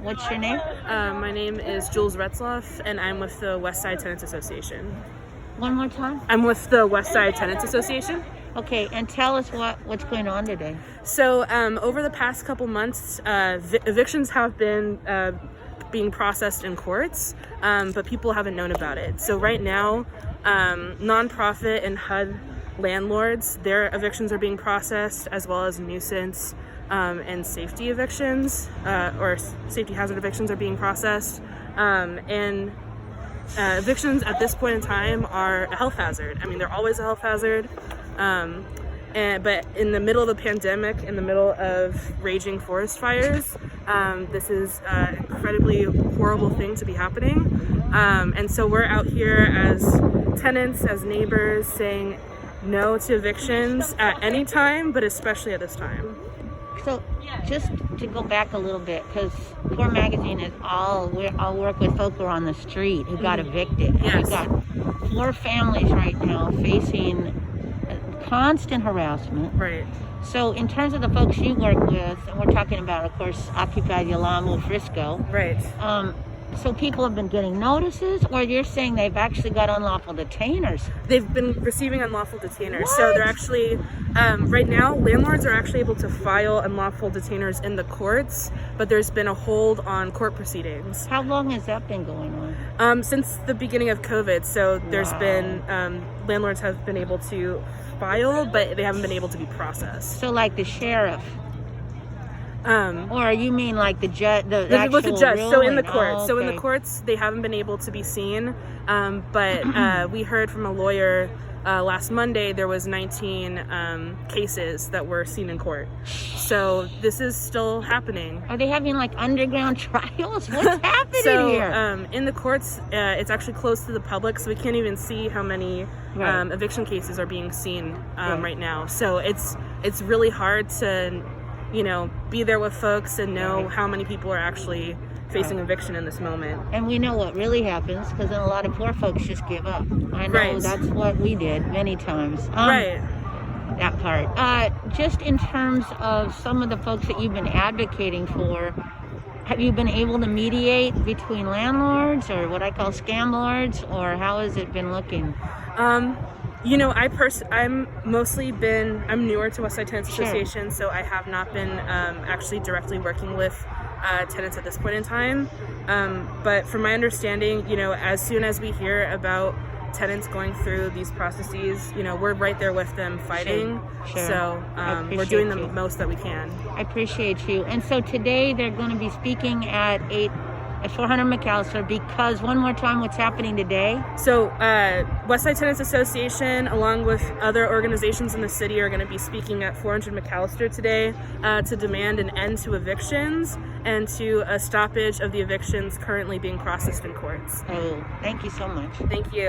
What's your name? My name is Jules Retzloff, and I'm with the West Side Tenants Association. One more time. I'm with the West Side Tenants Association. Okay, and tell us what's going on today. So over the past couple months, evictions have been being processed in courts, but people haven't known about it. So right now, nonprofit and HUD landlords, their evictions are being processed, as well as nuisance and safety evictions, or safety hazard evictions are being processed. And evictions at this point in time are a health hazard. I mean, they're always a health hazard. But in the middle of a pandemic, in the middle of raging forest fires, this is an incredibly horrible thing to be happening. And so we're out here as tenants, as neighbors, saying no to evictions at any time, but especially at this time. So just to go back a little bit, because Core Magazine is all work with folk who are on the street who got evicted. Yes. And we've got 4 families right now facing constant harassment. Right. So in terms of the folks you work with, and we're talking about, of course, Occupy Yelamu, Frisco. Right. So people have been getting notices, or you're saying they've actually got unlawful detainers? They've been receiving unlawful detainers. What? So they're actually, right now, landlords are actually able to file unlawful detainers in the courts, but there's been a hold on court proceedings. How long has that been going on? Since the beginning of COVID. So there's been, landlords have been able to file, but they haven't been able to be processed. So like the sheriff? Or you mean like the judge? With the judge, so in the ruling? courts. Oh, So in the okay. courts, they haven't been able to be seen. But we heard from a lawyer last Monday there was 19 cases that were seen in court. So this is still happening. Are they having like underground trials? What's happening So here? in the courts, it's actually close to the public, so we can't even see how many Right. eviction cases are being seen Right. right now. So it's really hard to, be there with folks and know Right. how many people are actually facing eviction in this moment. And we know what really happens, because then a lot of poor folks just give up. I know Right. that's what we did many times. Right. That part. Just in terms of some of the folks that you've been advocating for, have you been able to mediate between landlords or what I call scam lords, or how has it been looking? I'm newer to West Side Tenants Sure. Association, so I have not been actually directly working with tenants at this point in time. But from my understanding, as soon as we hear about tenants going through these processes, we're right there with them fighting. Sure. So I we're appreciate doing the you. most that we can. I appreciate you. And so today they're going to be speaking at 400 McAllister, because one more time, what's happening today? So West Side Tenants Association, along with other organizations in the city, are going to be speaking at 400 McAllister today to demand an end to evictions and to a stoppage of the evictions currently being processed in courts. Oh, thank you so much. Thank you.